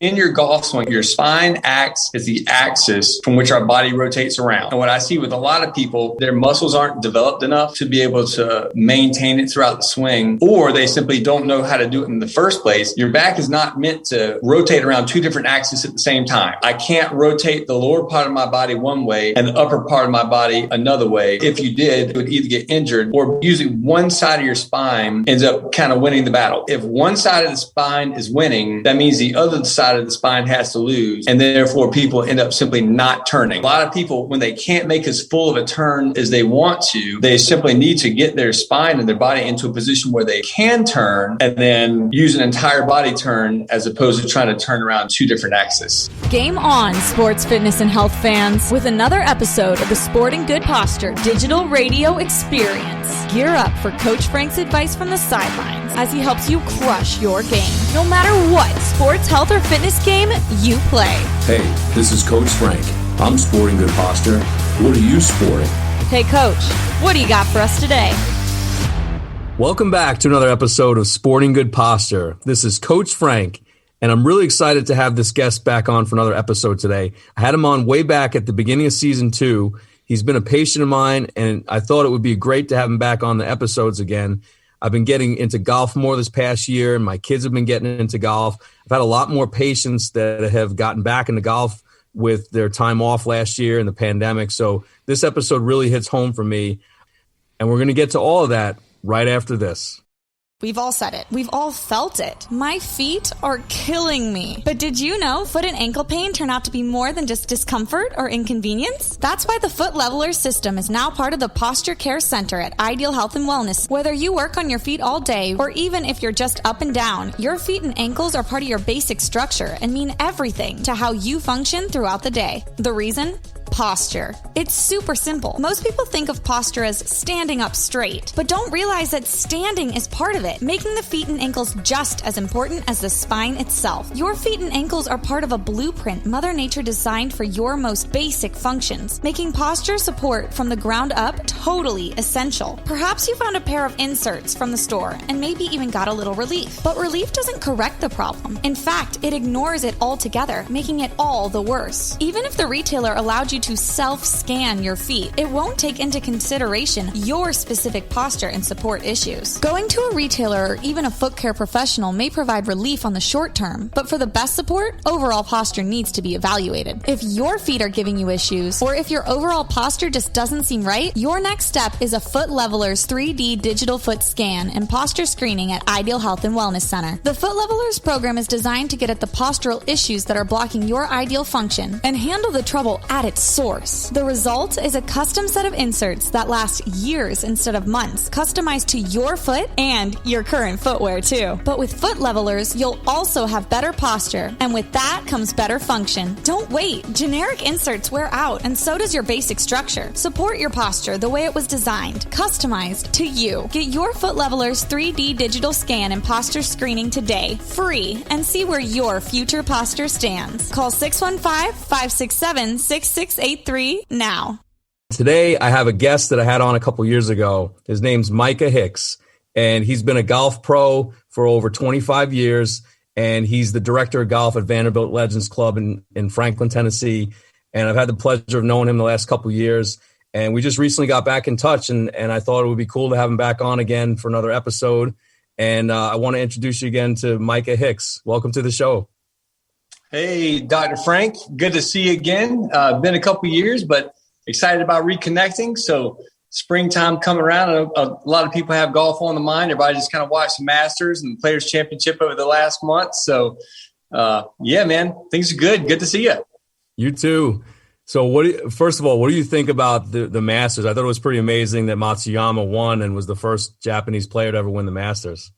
In your golf swing, your spine acts as the axis from which our body rotates around. And what I see with a lot of people, their muscles aren't developed enough to be able to maintain it throughout the swing, or they simply don't know how to do it in the first place. Your back is not meant to rotate around two different axes at the same time. I can't rotate the lower part of my body one way and the upper part of my body another way. If you did, it would either get injured or usually one side of your spine ends up kind of winning the battle. If one side of the spine is winning, that means the other side of the spine has to lose. And therefore, people end up simply not turning. A lot of people, when they can't make as full of a turn as they want to, they simply need to get their spine and their body into a position where they can turn and then use an entire body turn as opposed to trying to turn around two different axes. Game on, sports, fitness, and health fans, with another episode of the Sporting Good Posture Digital Radio Experience. Gear up for Coach Frank's advice from the sidelines as he helps you crush your game, no matter what sports, health, or fitness game you play. Hey, this is Coach Frank. I'm sporting good posture. What are you sporting? Hey, Coach, what do you got for us today? Welcome back to another episode of Sporting Good Posture. This is Coach Frank, and I'm really excited to have this guest back on for another episode today. I had him on way back at the beginning of season 2. He's been a patient of mine, and I thought it would be great to have him back on the episodes again. I've been getting into golf more this past year, and my kids have been getting into golf. I've had a lot more patients that have gotten back into golf with their time off last year and the pandemic. So this episode really hits home for me, and we're going to get to all of that right after this. We've all said it. We've all felt it. My feet are killing me. But did you know foot and ankle pain turn out to be more than just discomfort or inconvenience? That's why the Foot Leveler system is now part of the Posture Care Center at Ideal Health and Wellness. Whether you work on your feet all day or even if you're just up and down, your feet and ankles are part of your basic structure and mean everything to how you function throughout the day. The reason? Posture. It's super simple. Most people think of posture as standing up straight, but don't realize that standing is part of it, making the feet and ankles just as important as the spine itself. Your feet and ankles are part of a blueprint Mother Nature designed for your most basic functions, making posture support from the ground up totally essential. Perhaps you found a pair of inserts from the store and maybe even got a little relief, but relief doesn't correct the problem. In fact, it ignores it altogether, making it all the worse. Even if the retailer allowed you to self-scan your feet, it won't take into consideration your specific posture and support issues. Going to a retailer or even a foot care professional may provide relief on the short term, but for the best support, overall posture needs to be evaluated. If your feet are giving you issues, or if your overall posture just doesn't seem right, your next step is a Foot Leveler's 3D digital foot scan and posture screening at Ideal Health and Wellness Center. The Foot Leveler's program is designed to get at the postural issues that are blocking your ideal function and handle the trouble at its source. The result is a custom set of inserts that last years instead of months, customized to your foot and your current footwear too. But with Foot Levelers, you'll also have better posture, and with that comes better function. Don't wait. Generic inserts wear out, and so does your basic structure. Support your posture the way it was designed, customized to you. Get your Foot Levelers 3D digital scan and posture screening today, free, and see where your future posture stands. Call 615-567-6683 now. Today, I have a guest that I had on a couple years ago. His name's Micah Hicks, and he's been a golf pro for over 25 years, and he's the director of golf at Vanderbilt Legends Club in Franklin, Tennessee. And I've had the pleasure of knowing him the last couple years, and we just recently got back in touch, and I thought it would be cool to have him back on again for another episode. And I want to introduce you again to Micah Hicks. Welcome to the show. Hey, Dr. Frank, good to see you again. Been a couple years, but excited about reconnecting. So springtime coming around. A lot of people have golf on the mind. Everybody just kind of watched the Masters and the Players Championship over the last month. So, yeah, man, things are good. Good to see you. You too. So first of all, what do you think about the Masters? I thought it was pretty amazing that Matsuyama won and was the first Japanese player to ever win the Masters.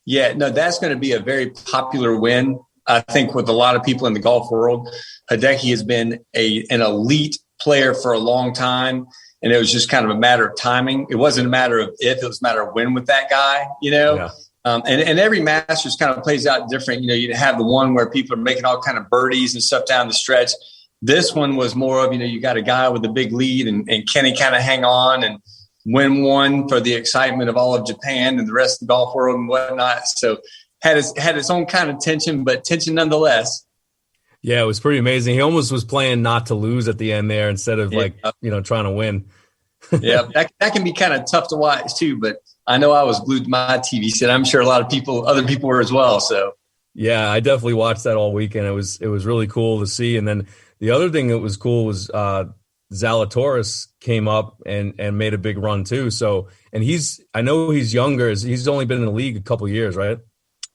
Yeah, no, that's going to be a very popular win. I think with a lot of people in the golf world, Hideki has been an elite player for a long time, and it was just kind of a matter of timing. It wasn't a matter of if, it was a matter of when with that guy, you know. Yeah. And every Masters kind of plays out different. You know, you have the one where people are making all kind of birdies and stuff down the stretch. This one was more of, you know, you got a guy with a big lead, and can he kind of hang on and win one for the excitement of all of Japan and the rest of the golf world and whatnot. So had its own kind of tension, but tension nonetheless. Yeah, it was pretty amazing. He almost was playing not to lose at the end there instead of trying to win. Yeah, that can be kind of tough to watch too, but I know I was glued to my TV set. I'm sure a lot of other people were as well. So yeah, I definitely watched that all weekend. It was really cool to see. And then the other thing that was cool was Zalatoris came up and made a big run too. So, and I know he's younger. He's only been in the league a couple of years, right?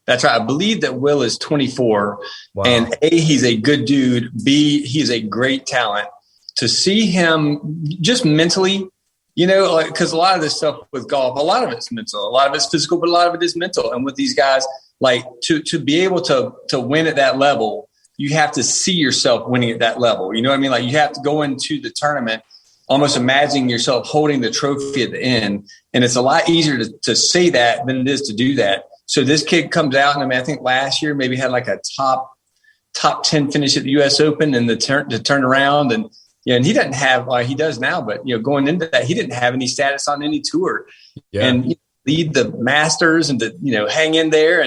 That's right. I believe that Will is 24. Wow. And A, he's a good dude. B, he's a great talent. To see him just mentally, because a lot of this stuff with golf, a lot of it's mental, a lot of it's physical, but a lot of it is mental. And with these guys, like to be able to win at that level, you have to see yourself winning at that level. You know what I mean? Like you have to go into the tournament almost imagining yourself holding the trophy at the end. And it's a lot easier to say that than it is to do that. So this kid comes out, and I think last year maybe had like a top 10 finish at the U.S. Open and to turn around. And and he doesn't have he does now, but going into that, he didn't have any status on any tour, and lead the Masters and to hang in there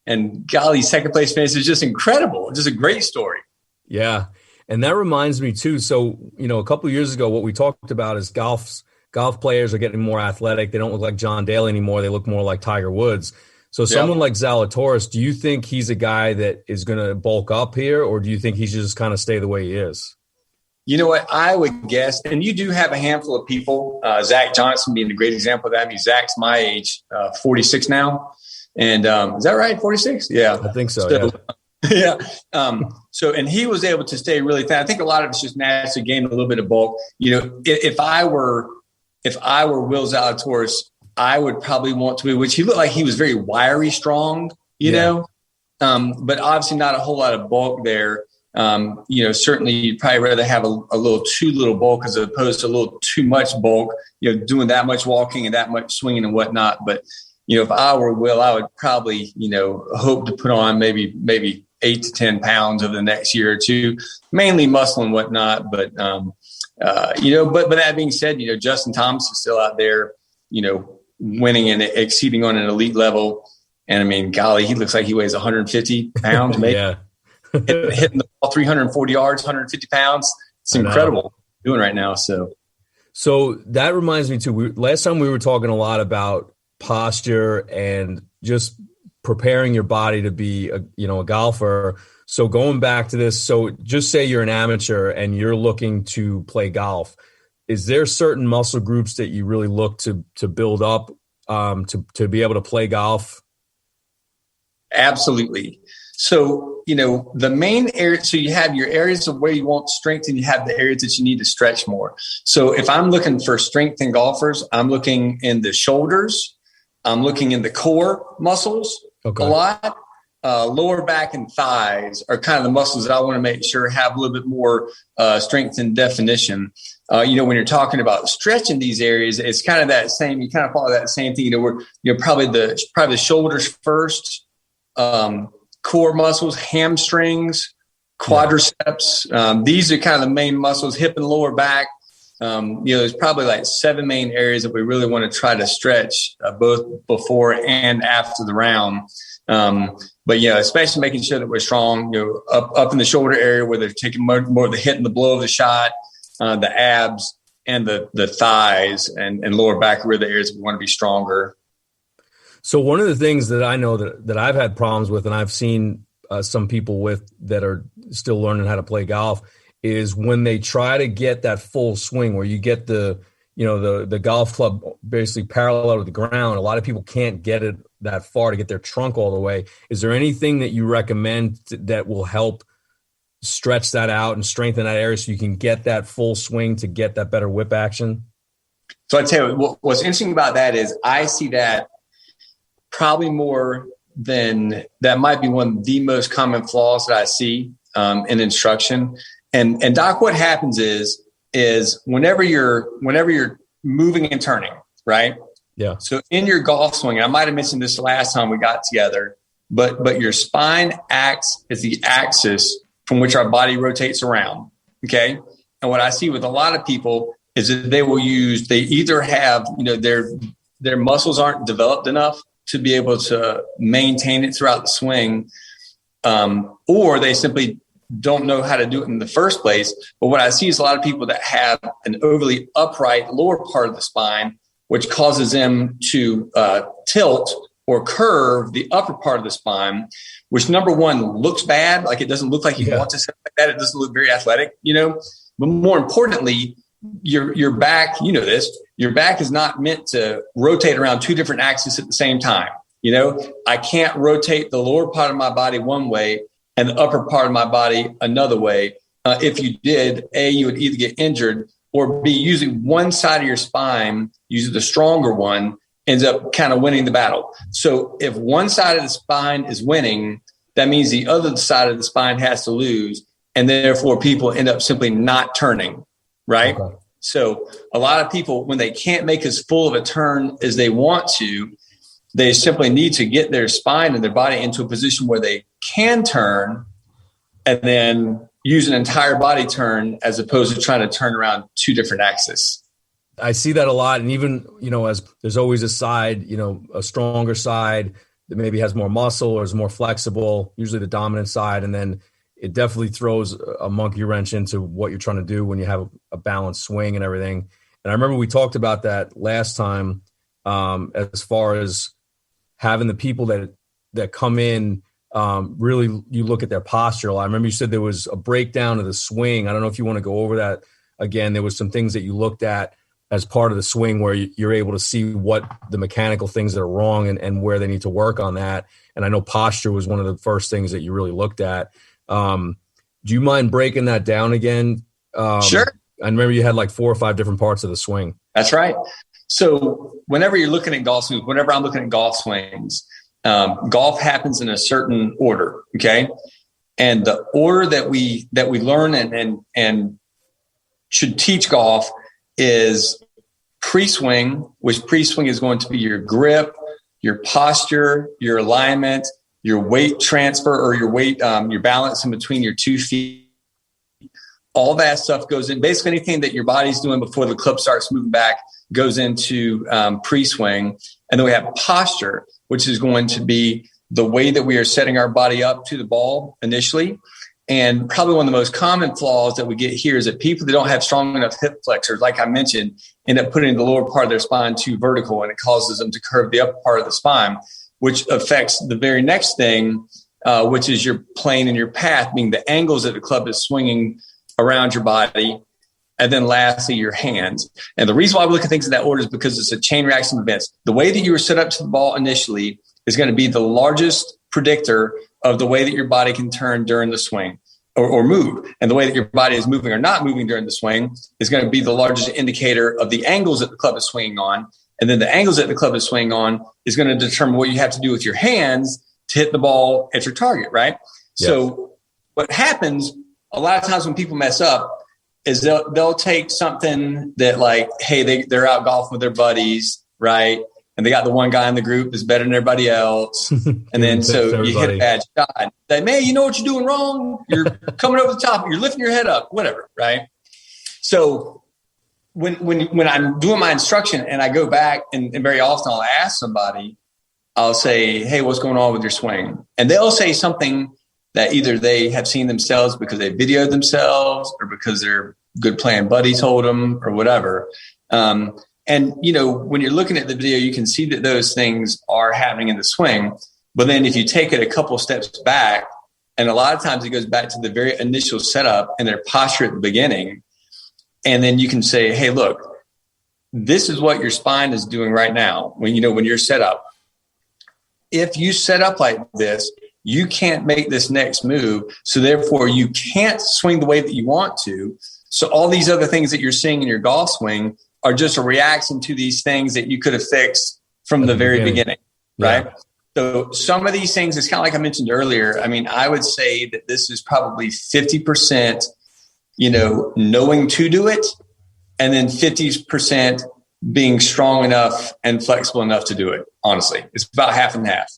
and golly, second place finish is just incredible. Just a great story. Yeah, and that reminds me too. So a couple of years ago, what we talked about is golf players are getting more athletic. They don't look like John Daly anymore. They look more like Tiger Woods. So someone like Zalatoris, do you think he's a guy that is going to bulk up here, or do you think he should just kind of stay the way he is? You know what? I would guess, and you do have a handful of people, Zach Johnson being a great example of that. I mean, Zach's my age, 46 now. And is that right? 46? Yeah. I think so, yeah. And he was able to stay really thin. I think a lot of it's just naturally gaining a little bit of bulk. If I were Will Zalatoris, I would probably want to be, which he looked like he was very wiry, strong, but obviously not a whole lot of bulk there. Certainly you'd probably rather have a little too little bulk as opposed to a little too much bulk, doing that much walking and that much swinging and whatnot. But, if I were Will, I would probably, hope to put on maybe 8 to 10 pounds over the next year or two, mainly muscle and whatnot. But, but that being said, Justin Thomas is still out there, winning and exceeding on an elite level. And I mean, golly, he looks like he weighs 150 pounds, maybe. Yeah. hitting the ball 340 yards, 150 pounds. It's incredible doing right now. So that reminds me too. Last time we were talking a lot about posture and just preparing your body to be a golfer. So going back to this, so just say you're an amateur and you're looking to play golf. Is there certain muscle groups that you really look to build up to be able to play golf? Absolutely. So, the main area, so you have your areas of where you want strength and you have the areas that you need to stretch more. So if I'm looking for strength in golfers, I'm looking in the shoulders. I'm looking in the core muscles a lot. Lower back and thighs are kind of the muscles that I want to make sure have a little bit more strength and definition. When you're talking about stretching these areas, it's kind of that same, you kind of follow that same thing, probably the shoulders first, core muscles, hamstrings, quadriceps. These are kind of the main muscles, hip and lower back. There's probably like 7 main areas that we really want to try to stretch both before and after the round. But especially making sure that we're strong, up in the shoulder area where they're taking more of the hit and the blow of the shot, the abs and the thighs and lower back are the areas we want to be stronger. So one of the things that I know that I've had problems with, and I've seen some people with that are still learning how to play golf, is when they try to get that full swing where you get the golf club basically parallel to the ground. A lot of people can't get it that far to get their trunk all the way. Is there anything that you recommend that will help stretch that out and strengthen that area so you can get that full swing to get that better whip action? So I tell you, what's interesting about that is I see that probably more than that might be one of the most common flaws that I see in instruction. And Doc, what happens is whenever you're moving and turning, right? Yeah. So in your golf swing, I might have mentioned this the last time we got together, but your spine acts as the axis from which our body rotates around. Okay. And what I see with a lot of people is that they either have, their muscles aren't developed enough to be able to maintain it throughout the swing, or they simply don't know how to do it in the first place. But what I see is a lot of people that have an overly upright lower part of the spine, which causes them to tilt or curve the upper part of the spine, which number one looks bad. Like it doesn't look like you want to sit like that. It doesn't look very athletic, but more importantly, your back, your back is not meant to rotate around two different axes at the same time. I can't rotate the lower part of my body one way and the upper part of my body another way. If you did, A, you would either get injured, or B, using one side of your spine, using the stronger one, ends up kind of winning the battle. So if one side of the spine is winning, that means the other side of the spine has to lose. And therefore people end up simply not turning, right? Okay. So a lot of people, when they can't make as full of a turn as they want to, they simply need to get their spine and their body into a position where they can turn and then use an entire body turn as opposed to trying to turn around two different axes. I see that a lot. And even, as there's always a side, a stronger side that maybe has more muscle or is more flexible, usually the dominant side. And then it definitely throws a monkey wrench into what you're trying to do when you have a balanced swing and everything. And I remember we talked about that last time, as far as having the people that come in, really you look at their posture. I remember you said there was a breakdown of the swing. I don't know if you want to go over that again. There was some things that you looked at as part of the swing where you're able to see what the mechanical things that are wrong and where they need to work on that. And I know posture was one of the first things that you really looked at. Do you mind breaking that down again? Sure. I remember you had like 4 or 5 different parts of the swing. That's right. So whenever you're looking at golf swings, whenever I'm looking at golf swings, golf happens in a certain order. Okay. And the order that we learn and should teach golf is pre-swing, which pre-swing is going to be your grip, your posture, your alignment, your weight transfer or your weight, your balance in between your 2 feet. All that stuff goes in. Basically anything that your body's doing before the club starts moving back goes into pre-swing. And then we have posture, which is going to be the way that we are setting our body up to the ball initially. And probably one of the most common flaws that we get here is that people that don't have strong enough hip flexors, like I mentioned, end up putting the lower part of their spine too vertical, and it causes them to curve the upper part of the spine, which affects the very next thing, which is your plane and your path, meaning the angles that the club is swinging around your body. And then lastly, your hands. And the reason why we look at things in that order is because it's a chain reaction of events. The way that you were set up to the ball initially is going to be the largest predictor of the way that your body can turn during the swing or move. And the way that your body is moving or not moving during the swing is going to be the largest indicator of the angles that the club is swinging on. And then the angles that the club is swinging on is going to determine what you have to do with your hands to hit the ball at your target, right? Yes. So what happens a lot of times when people mess up is they'll take something that like, hey, they're out golfing with their buddies, right? And they got the one guy in the group that's better than everybody else. And then so you hit a bad shot. Like, man, you know what you're doing wrong? You're coming over the top. You're lifting your head up, whatever, right? So when I'm doing my instruction and I go back and very often I'll ask somebody, I'll say, hey, what's going on with your swing? And they'll say something that either they have seen themselves because they videoed themselves or because their good playing buddy told them or whatever. And, when you're looking at the video, you can see that those things are happening in the swing. But then if you take it a couple steps back, and a lot of times it goes back to the very initial setup and their posture at the beginning. And then you can say, hey, look, this is what your spine is doing right now when you're set up. If you set up like this, you can't make this next move. So therefore you can't swing the way that you want to. So all these other things that you're seeing in your golf swing are just a reaction to these things that you could have fixed from the very beginning, right? Yeah. So some of these things, it's kind of like I mentioned earlier. I mean, I would say that this is probably 50%, knowing to do it. And then 50% being strong enough and flexible enough to do it. Honestly, it's about half and half.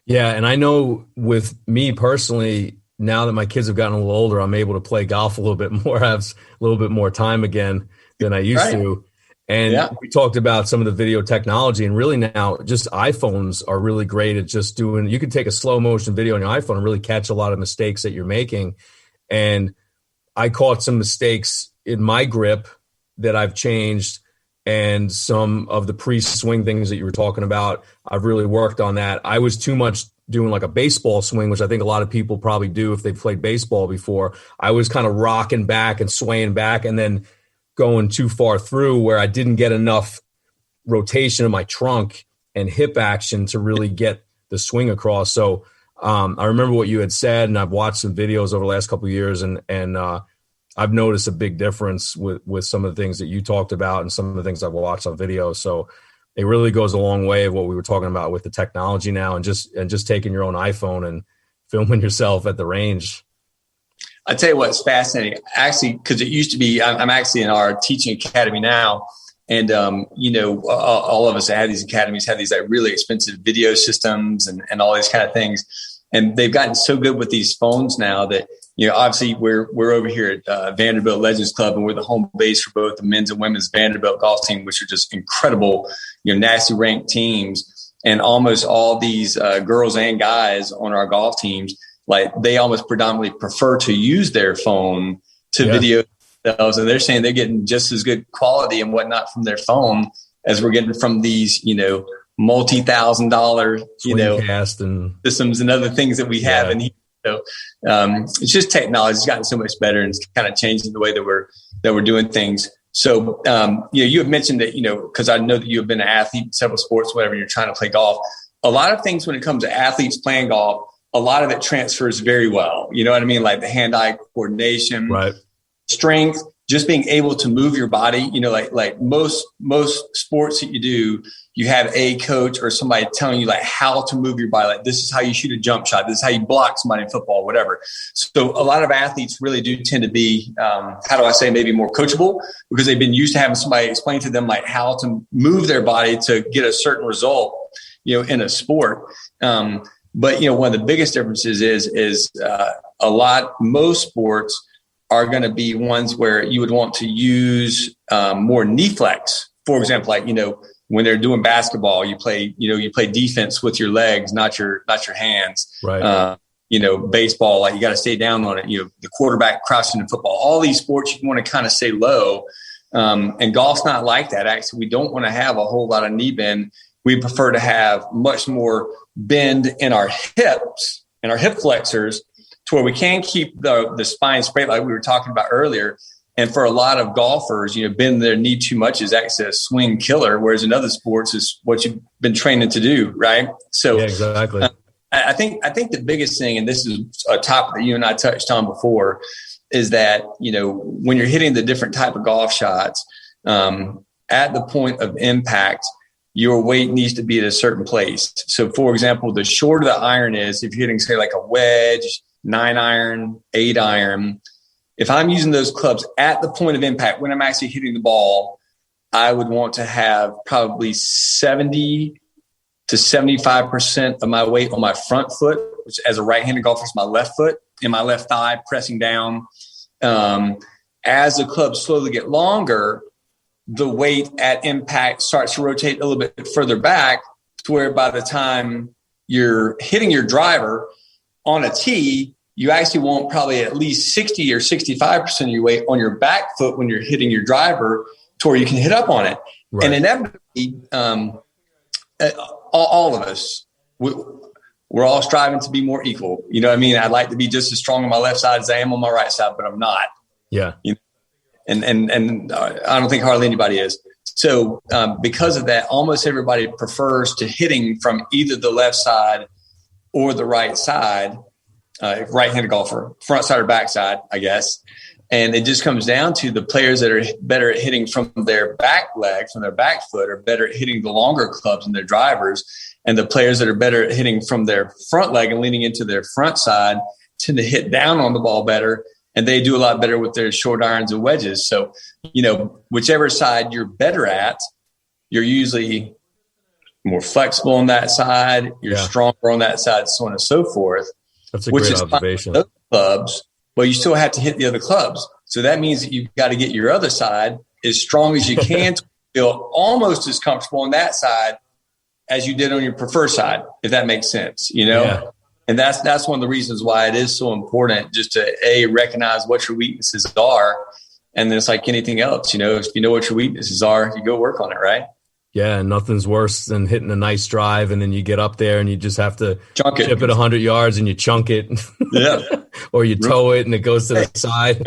Yeah. And I know with me personally, now that my kids have gotten a little older, I'm able to play golf a little bit more, have a little bit more time again than I used to. And we talked about some of the video technology, and really now just iPhones are really great at just doing, you can take a slow motion video on your iPhone and really catch a lot of mistakes that you're making. And I caught some mistakes in my grip that I've changed, and some of the pre-swing things that you were talking about, I've really worked on that. I was too much doing like a baseball swing, which I think a lot of people probably do if they've played baseball before. I was kind of rocking back and swaying back and then going too far through, where I didn't get enough rotation of my trunk and hip action to really get the swing across. So I remember what you had said, and I've watched some videos over the last couple of years, and I've noticed a big difference with some of the things that you talked about and some of the things I've watched on video. So it really goes a long way of what we were talking about with the technology now, and just taking your own iPhone and filming yourself at the range. I tell you what's fascinating, actually, because it used to be, I'm actually in our teaching academy now. And, all of us that have these academies have these like really expensive video systems and all these kind of things. And they've gotten so good with these phones now that, obviously we're over here at Vanderbilt Legends Club, and we're the home base for both the men's and women's Vanderbilt golf team, which are just incredible, nationally ranked teams. And almost all these girls and guys on our golf teams, like they almost predominantly prefer to use their phone to video themselves. And they're saying they're getting just as good quality and whatnot from their phone as we're getting from these, multi-$1,000, cast and systems and other things that we have in here. So it's just technology has gotten so much better, and it's kind of changing the way that we're doing things. So, you have mentioned that, because I know that you have been an athlete in several sports, whatever, you're trying to play golf. A lot of things when it comes to athletes playing golf, a lot of it transfers very well. You know what I mean? Like the hand-eye coordination, strength, just being able to move your body. Like most sports that you do, you have a coach or somebody telling you like how to move your body. Like this is how you shoot a jump shot. This is how you block somebody in football, whatever. So a lot of athletes really do tend to be, maybe more coachable, because they've been used to having somebody explain to them like how to move their body to get a certain result, in a sport. But one of the biggest differences is most sports are going to be ones where you would want to use more knee flex. For example, like, when they're doing basketball, you play defense with your legs, not your hands. Right. Baseball, like you got to stay down on it. The quarterback crouching in football, all these sports, you want to kind of stay low. And golf's not like that. Actually, we don't want to have a whole lot of knee bend. We prefer to have much more bend in our hips and our hip flexors, to where we can keep the spine straight, like we were talking about earlier. And for a lot of golfers, bending their knee too much is actually a swing killer, whereas in other sports is what you've been training to do, right? So yeah, exactly. I think the biggest thing, and this is a topic that you and I touched on before, is that, when you're hitting the different type of golf shots, at the point of impact, your weight needs to be at a certain place. So, for example, the shorter the iron is, if you're hitting, say, like a wedge, 9-iron, 8-iron, if I'm using those clubs at the point of impact, when I'm actually hitting the ball, I would want to have probably 70 to 75% of my weight on my front foot, which as a right-handed golfer is my left foot, and my left thigh pressing down. As the clubs slowly get longer, the weight at impact starts to rotate a little bit further back, to where by the time you're hitting your driver on a tee, you actually want probably at least 60 or 65% of your weight on your back foot when you're hitting your driver, to where you can hit up on it. Right. And inevitably, all of us, we're all striving to be more equal. You know what I mean? I'd like to be just as strong on my left side as I am on my right side, but I'm not. Yeah. And I don't think hardly anybody is. So because of that, almost everybody prefers to hitting from either the left side or the right side, right-handed golfer, front side or back side, I guess. And it just comes down to the players that are better at hitting from their back leg, from their back foot, are better at hitting the longer clubs and their drivers. And the players that are better at hitting from their front leg and leaning into their front side tend to hit down on the ball better. And they do a lot better with their short irons and wedges. So, whichever side you're better at, you're usually more flexible on that side. You're stronger on that side, so on and so forth. That's a great observation. Those clubs, but you still have to hit the other clubs. So that means that you've got to get your other side as strong as you can feel almost as comfortable on that side as you did on your preferred side, if that makes sense, Yeah. And that's one of the reasons why it is so important just to recognize what your weaknesses are. And then it's like anything else, if you know what your weaknesses are, you go work on it, right? Yeah, and nothing's worse than hitting a nice drive and then you get up there and you just have to chunk it. Chip it 100 yards and you chunk it. Yeah. Or you toe it and it goes to the side.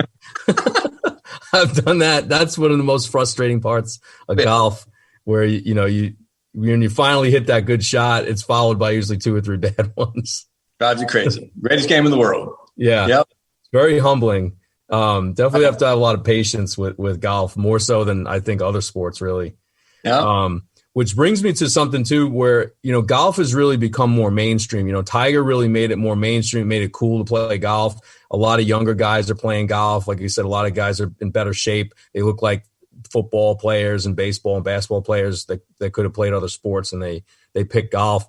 I've done that. That's one of the most frustrating parts of golf, where when you finally hit that good shot, it's followed by usually 2 or 3 bad ones. Drives you crazy. Greatest game in the world. Yeah. Yep. Very humbling. Definitely have to have a lot of patience with golf, more so than I think other sports, really. Yeah. Which brings me to something too, where, golf has really become more mainstream. Tiger really made it more mainstream, made it cool to play golf. A lot of younger guys are playing golf. Like you said, a lot of guys are in better shape. They look like football players and baseball and basketball players that could have played other sports, and they pick golf.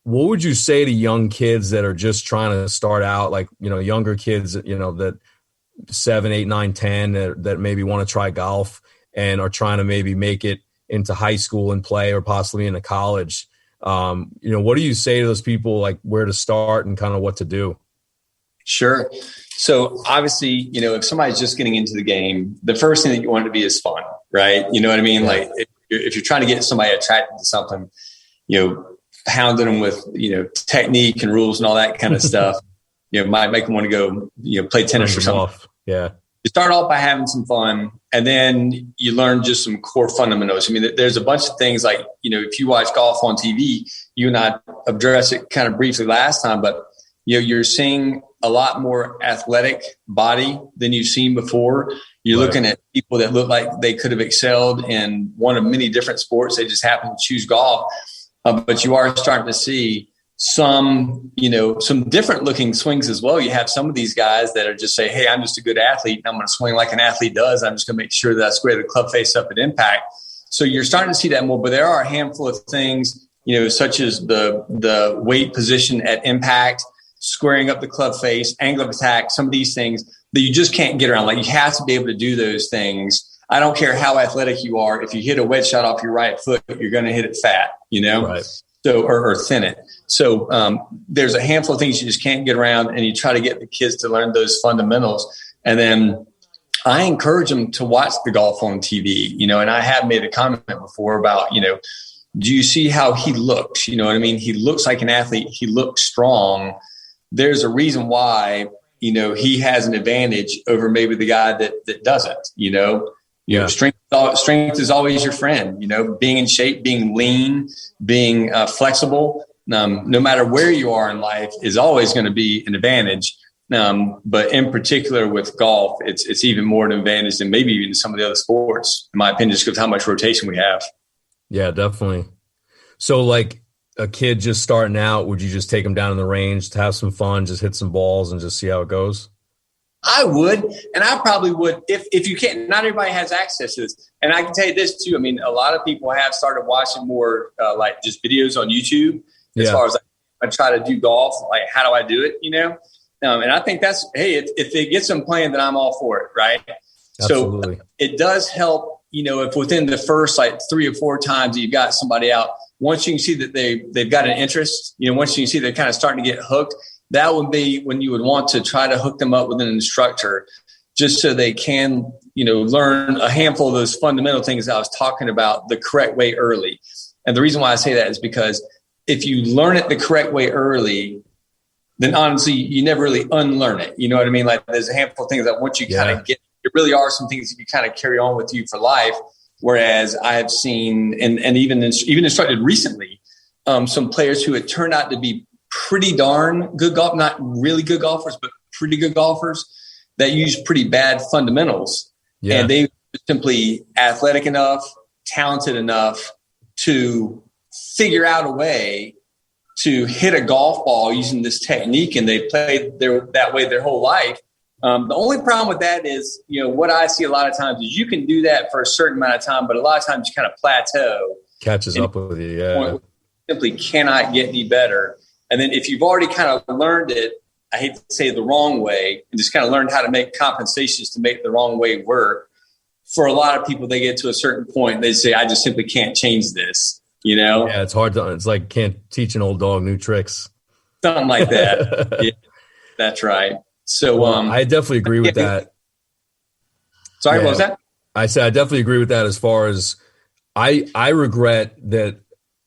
What would you say to young kids that are just trying to start out, like, younger kids, that 7, 8, 9, 10 that maybe want to try golf and are trying to maybe make it into high school and play, or possibly into college? What do you say to those people, like where to start and kind of what to do? Sure. So obviously, if somebody's just getting into the game, the first thing that you want it to be is fun, right? You know what I mean? Yeah. Like if you're trying to get somebody attracted to something, hounding them with, technique and rules and all that kind of stuff, might make them want to go, play tennis or something. Yeah. You start off by having some fun, and then you learn just some core fundamentals. I mean, there's a bunch of things like, if you watch golf on TV, you and I addressed it kind of briefly last time, but, you're seeing a lot more athletic body than you've seen before. You're looking at people that look like they could have excelled in one of many different sports. They just happen to choose golf. But you are starting to see some different looking swings as well. You have some of these guys that are just say, hey, I'm just a good athlete, and I'm going to swing like an athlete does. I'm just going to make sure that I square the club face up at impact. So you're starting to see that more, but there are a handful of things, such as the weight position at impact, squaring up the club face, angle of attack, some of these things that you just can't get around. Like, you have to be able to do those things. I don't care how athletic you are. If you hit a wedge shot off your right foot, you're going to hit it fat, Right. So, or thin it. So there's a handful of things you just can't get around, and you try to get the kids to learn those fundamentals. And then I encourage them to watch the golf on TV, and I have made a comment before about, do you see how he looks? You know what I mean? He looks like an athlete. He looks strong. There's a reason why, he has an advantage over maybe the guy that doesn't, strength is always your friend, being in shape, being lean, being flexible, no matter where you are in life is always going to be an advantage. But in particular with golf, it's even more an advantage than maybe even some of the other sports, in my opinion, just because how much rotation we have. Yeah, definitely. So like a kid just starting out, would you just take them down in the range to have some fun, just hit some balls and just see how it goes? I would, and I probably would if you can't. Not everybody has access to this, and I can tell you this too. I mean, a lot of people have started watching more like just videos on YouTube as far as like, I try to do golf. Like, how do I do it? And I think that's if it gets them playing, then I'm all for it, right? Absolutely. So it does help. If within the first like 3 or 4 times that you've got somebody out, once you can see that they've got an interest, once you can see they're kind of starting to get hooked. That would be when you would want to try to hook them up with an instructor, just so they can, learn a handful of those fundamental things I was talking about the correct way early. And the reason why I say that is because if you learn it the correct way early, then honestly, you never really unlearn it. You know what I mean? Like, there's a handful of things that once you kind of get, there really are some things that you kind of carry on with you for life. Whereas I have seen, and even instructed recently, some players who had turned out to be pretty darn good golf, not really good golfers, but pretty good golfers that use pretty bad fundamentals. Yeah. And they were simply athletic enough, talented enough to figure out a way to hit a golf ball using this technique. And they played that way their whole life. The only problem with that is, what I see a lot of times is you can do that for a certain amount of time, but a lot of times you kind of plateau. Catches up with you. Yeah. Simply cannot get any better. And then if you've already kind of learned it, I hate to say the wrong way, and just kind of learned how to make compensations to make the wrong way work, for a lot of people, they get to a certain point, they say, I just simply can't change this, Yeah, it's hard to, it's like can't teach an old dog new tricks. Something like that. Yeah, that's right. So I definitely agree with that. Sorry, what was that? I said I definitely agree with that as far as I regret that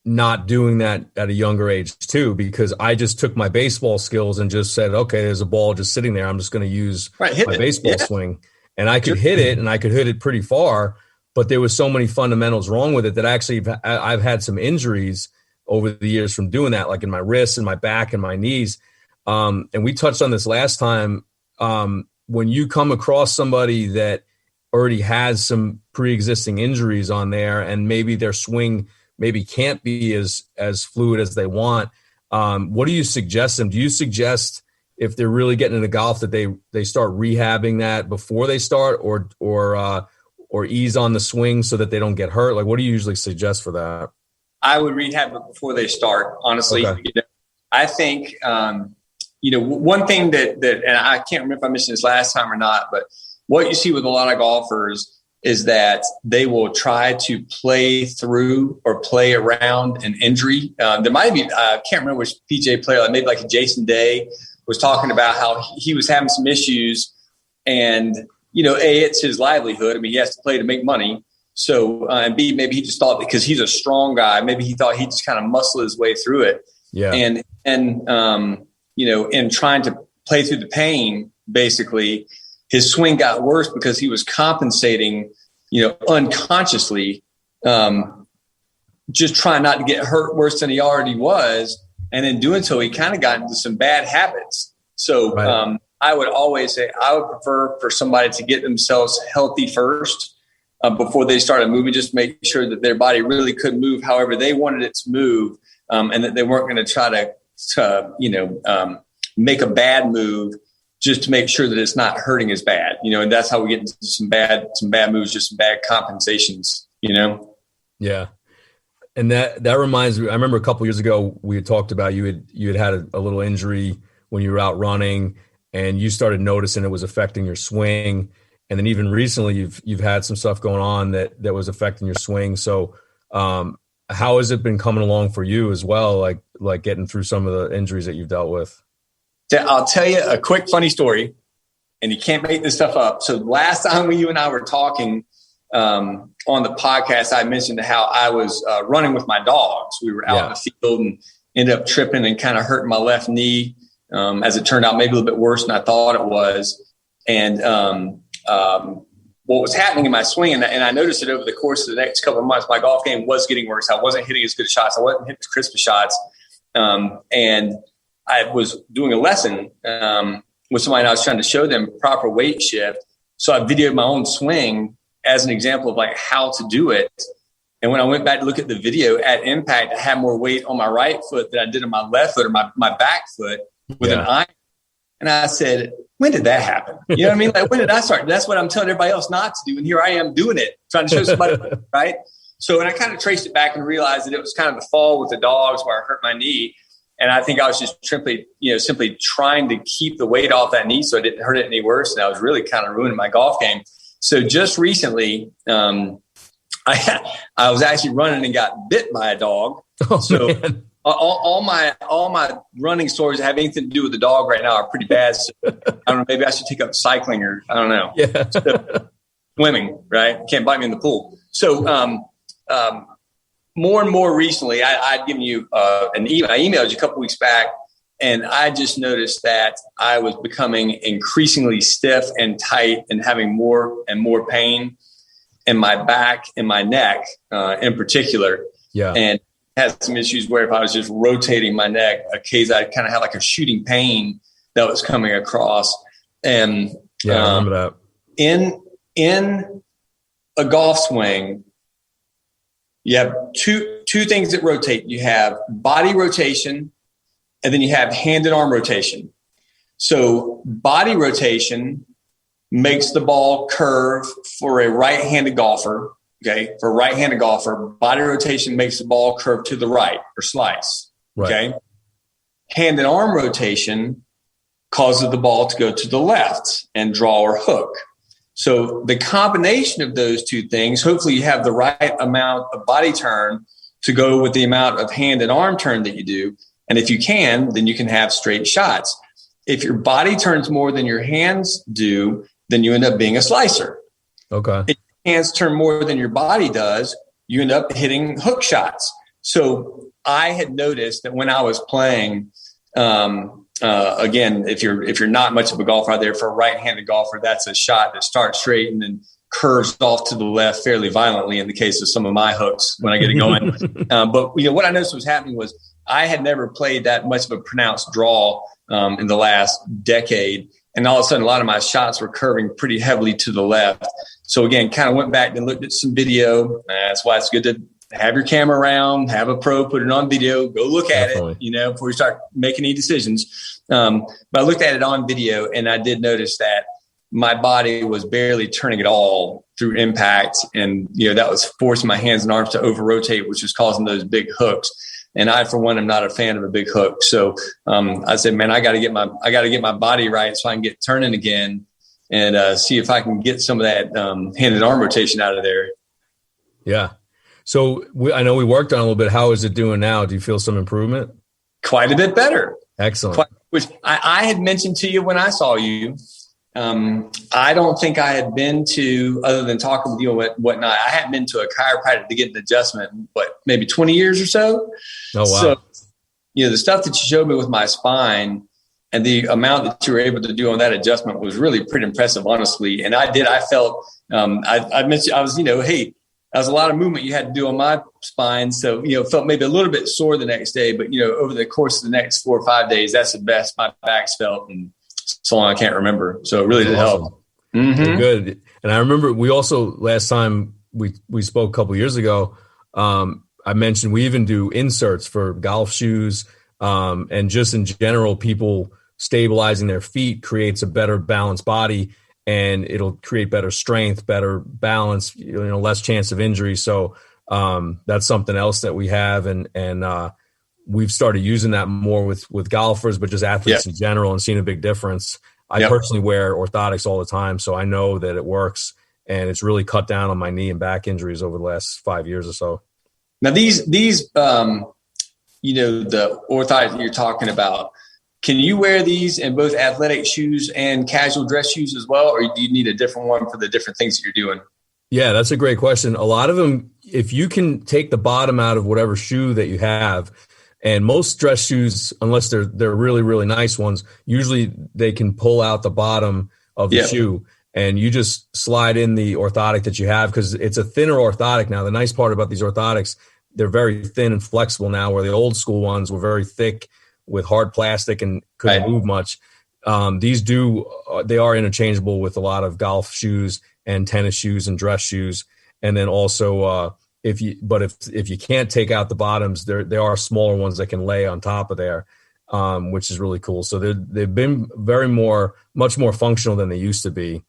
not doing that at a younger age too, because I just took my baseball skills and just said, okay, there's a ball just sitting there. I'm just going to use my baseball swing, and I could hit it, and I could hit it pretty far, but there was so many fundamentals wrong with it that actually I've had some injuries over the years from doing that, like in my wrists and my back and my knees. And we touched on this last time. When you come across somebody that already has some pre-existing injuries on there, and maybe their swing maybe can't be as fluid as they want, what do you suggest them? Do you suggest, if they're really getting into golf, that they start rehabbing that before they start, or ease on the swing so that they don't get hurt? Like, what do you usually suggest for that? I would rehab it before they start, honestly. Okay. I think, one thing that, and I can't remember if I mentioned this last time or not, but what you see with a lot of golfers is that they will try to play through or play around an injury. There might be, I can't remember which PGA player, maybe like Jason Day was talking about how he was having some issues, and, it's his livelihood. I mean, he has to play to make money. So, and B, maybe he just thought, because he's a strong guy, maybe he thought he'd just kind of muscle his way through it. Yeah. And in trying to play through the pain, basically, his swing got worse because he was compensating, unconsciously, just trying not to get hurt worse than he already was. And in doing so, he kind of got into some bad habits. So right. I would always say I would prefer for somebody to get themselves healthy first before they started moving, just make sure that their body really could move however they wanted it to move, and that they weren't going to try to make a bad move just to make sure that it's not hurting as bad, and that's how we get into some bad moves, just some bad compensations, Yeah. And that reminds me, I remember a couple years ago, we had talked about you had a little injury when you were out running, and you started noticing it was affecting your swing. And then even recently you've had some stuff going on that was affecting your swing. So, how has it been coming along for you as well? Like getting through some of the injuries that you've dealt with? I'll tell you a quick funny story, and you can't make this stuff up. So last time you and I were talking on the podcast, I mentioned how I was running with my dogs. We were out in the field and ended up tripping and kind of hurting my left knee. As it turned out, maybe a little bit worse than I thought it was. And what was happening in my swing, and I noticed it over the course of the next couple of months, my golf game was getting worse. I wasn't hitting as good shots. I wasn't hitting as crisp shots. And I was doing a lesson with somebody, and I was trying to show them proper weight shift. So I videoed my own swing as an example of like how to do it. And when I went back to look at the video at impact, I had more weight on my right foot than I did on my left foot or my back foot with an iron. And I said, when did that happen? You know what I mean? Like, when did I start? That's what I'm telling everybody else not to do. And here I am doing it, trying to show somebody, right? So, and I kind of traced it back and realized that it was kind of the fall with the dogs where I hurt my knee. And I think I was just simply trying to keep the weight off that knee so I didn't hurt it any worse. And I was really kind of ruining my golf game. So just recently, I was actually running and got bit by a dog. Oh, so man. All my running stories that have anything to do with the dog right now are pretty bad. So, I don't know. Maybe I should take up cycling, or I don't know. Yeah. So, swimming, right? Can't bite me in the pool. So more and more recently, I'd given you an email. I emailed you a couple weeks back, and I just noticed that I was becoming increasingly stiff and tight and having more and more pain in my back and my neck in particular. Yeah. And had some issues where if I was just rotating my neck, occasionally I kind of had like a shooting pain that was coming across. And I remember that. In a golf swing, you have two things that rotate. You have body rotation, and then you have hand and arm rotation. So body rotation makes the ball curve for a right-handed golfer. Okay. For a right-handed golfer, body rotation makes the ball curve to the right or slice. Right. Okay. Hand and arm rotation causes the ball to go to the left and draw or hook. So the combination of those two things, hopefully you have the right amount of body turn to go with the amount of hand and arm turn that you do. And if you can, then you can have straight shots. If your body turns more than your hands do, then you end up being a slicer. Okay. If your hands turn more than your body does, you end up hitting hook shots. So I had noticed that when I was playing, again, if you're not much of a golfer out there, for a right-handed golfer, that's a shot that starts straight and then curves off to the left fairly violently in the case of some of my hooks when I get it going. But what I noticed was happening was I had never played that much of a pronounced draw in the last decade. And all of a sudden, a lot of my shots were curving pretty heavily to the left. So again, kind of went back and looked at some video. That's why it's good to have your camera around, have a pro, put it on video, go look at it, before you start making any decisions. But I looked at it on video and I did notice that my body was barely turning at all through impact. And, that was forcing my hands and arms to over rotate, which was causing those big hooks. And I, for one, am not a fan of a big hook. So I said, man, I got to get my body right so I can get turning again and see if I can get some of that hand and arm rotation out of there. Yeah. So I know we worked on it a little bit. How is it doing now? Do you feel some improvement? Quite a bit better. Excellent. Which I had mentioned to you when I saw you. I don't think I had been to, other than talking with you and whatnot, I hadn't been to a chiropractor to get an adjustment, maybe 20 years or so. Oh, wow. So, the stuff that you showed me with my spine and the amount that you were able to do on that adjustment was really pretty impressive, honestly. And I felt, I mentioned, I was, hey, that was a lot of movement you had to do on my spine. So, felt maybe a little bit sore the next day, but, over the course of the next 4 or 5 days, that's the best my back's felt. And so long I can't remember. So it really did help. Mm-hmm. Good. And I remember we also, last time we spoke a couple of years ago, I mentioned we even do inserts for golf shoes, and just in general, people stabilizing their feet creates a better balanced body, and it'll create better strength, better balance, less chance of injury. So that's something else that we have. And we've started using that more with golfers, but just athletes in general, and seeing a big difference. I personally wear orthotics all the time, so I know that it works, and it's really cut down on my knee and back injuries over the last 5 years or so. Now these the orthotics you're talking about, can you wear these in both athletic shoes and casual dress shoes as well, or do you need a different one for the different things that you're doing? Yeah, that's a great question. A lot of them, if you can take the bottom out of whatever shoe that you have, and most dress shoes, unless they're really, really nice ones, usually they can pull out the bottom of the shoe, and you just slide in the orthotic that you have, because it's a thinner orthotic now. The nice part about these orthotics, they're very thin and flexible now, where the old school ones were very thick with hard plastic and couldn't move much. They are interchangeable with a lot of golf shoes and tennis shoes and dress shoes. And then also, if you can't take out the bottoms, there are smaller ones that can lay on top of there, which is really cool. So they've been much more functional than they used to be.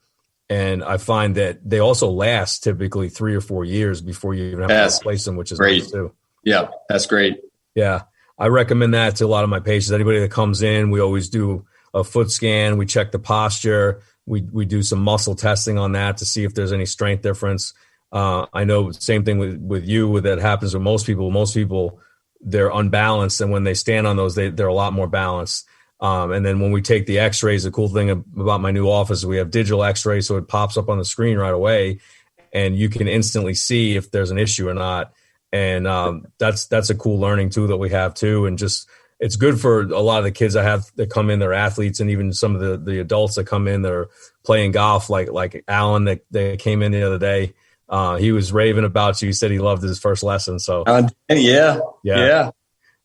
And I find that they also last typically 3 or 4 years before you even have to replace them, which is great nice too. Yeah, that's great. Yeah. I recommend that to a lot of my patients. Anybody that comes in, we always do a foot scan. We check the posture. We do some muscle testing on that to see if there's any strength difference. I know same thing with you, that happens with most people. Most people, they're unbalanced, and when they stand on those, they're a lot more balanced. And then when we take the x-rays, the cool thing about my new office is we have digital x-rays, so it pops up on the screen right away, and you can instantly see if there's an issue or not. And that's a cool learning tool that we have too. And just, it's good for a lot of the kids I have that come in, they're athletes, and even some of the adults that come in, they're playing golf, like Alan that came in the other day. He was raving about you. He said he loved his first lesson. So yeah.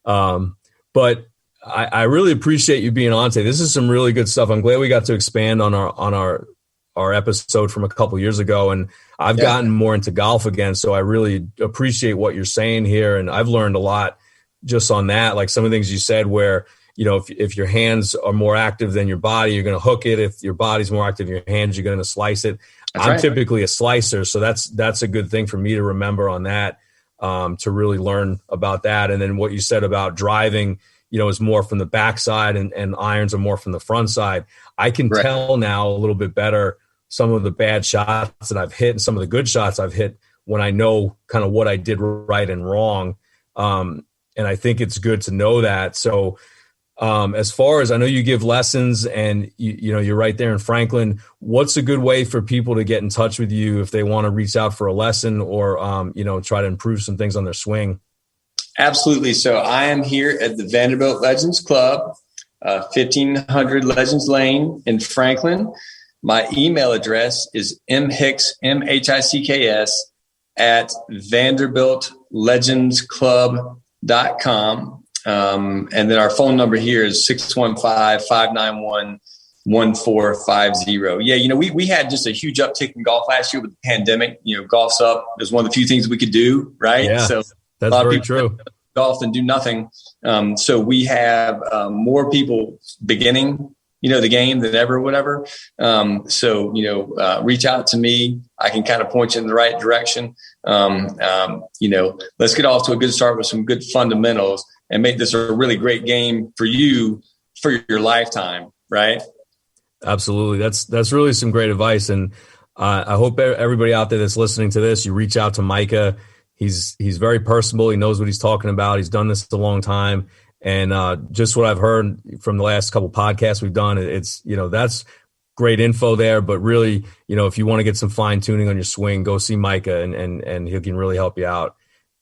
But I really appreciate you being on today. This is some really good stuff. I'm glad we got to expand on our episode from a couple years ago, and I've gotten more into golf again. So I really appreciate what you're saying here. And I've learned a lot just on that. Like some of the things you said where, if your hands are more active than your body, you're going to hook it. If your body's more active than your hands, you're going to slice it. I'm typically a slicer. So that's a good thing for me to remember on that, to really learn about that. And then what you said about driving, is more from the backside and irons are more from the front side. I can tell now a little bit better some of the bad shots that I've hit and some of the good shots I've hit when I know kind of what I did right and wrong. And I think it's good to know that. So as far as I know, you give lessons and you're right there in Franklin. What's a good way for people to get in touch with you if they want to reach out for a lesson or, try to improve some things on their swing? Absolutely. So I am here at the Vanderbilt Legends Club, 1500 Legends Lane in Franklin. My email address is mhicks, MHICKS, at vanderbiltlegendsclub.com. And then our phone number here is 615-591-1450. Yeah, we had just a huge uptick in golf last year with the pandemic. Golf's up. It was one of the few things we could do, right? Yeah, so that's very true. Golf and do nothing. So we have more people beginning, the game than ever, whatever. Reach out to me. I can kind of point you in the right direction. Let's get off to a good start with some good fundamentals and make this a really great game for you for your lifetime. Right. Absolutely. That's really some great advice. And I hope everybody out there that's listening to this, you reach out to Micah. He's very personable. He knows what he's talking about. He's done this a long time. And just what I've heard from the last couple podcasts we've done, it's, that's great info there. But really, if you want to get some fine tuning on your swing, go see Micah and he can really help you out.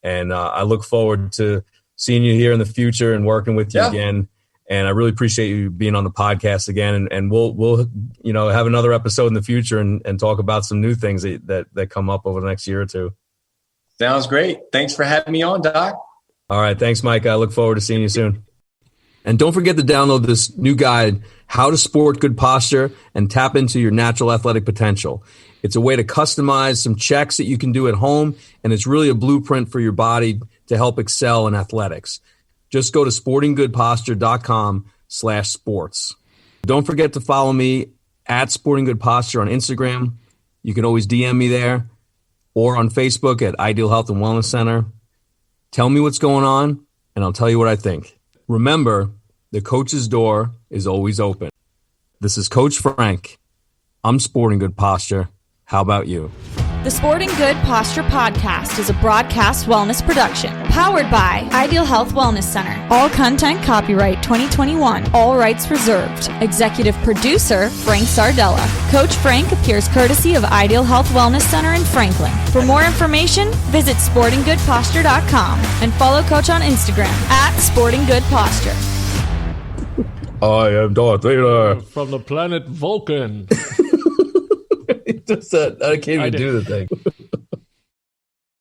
And I look forward to seeing you here in the future and working with you again. And I really appreciate you being on the podcast again. And we'll have another episode in the future and talk about some new things that come up over the next year or two. Sounds great. Thanks for having me on, Doc. All right. Thanks, Mike. I look forward to seeing you soon. And don't forget to download this new guide, How to Sport Good Posture and Tap into Your Natural Athletic Potential. It's a way to customize some checks that you can do at home, and it's really a blueprint for your body to help excel in athletics. Just go to sportinggoodposture.com/sports. Don't forget to follow me at Sporting Good Posture on Instagram. You can always DM me there or on Facebook at Ideal Health and Wellness Center. Tell me what's going on, and I'll tell you what I think. Remember, the coach's door is always open. This is Coach Frank. I'm Sporting Good Posture. How about you? The Sporting Good Posture Podcast is a broadcast wellness production powered by Ideal Health Wellness Center. All content copyright 2021. All rights reserved. Executive producer Frank Sardella. Coach Frank appears courtesy of Ideal Health Wellness Center in Franklin. For more information, visit sportinggoodposture.com and follow Coach on Instagram at sportinggoodposture. I am Darth Vader. From the planet Vulcan. I can't even do the thing.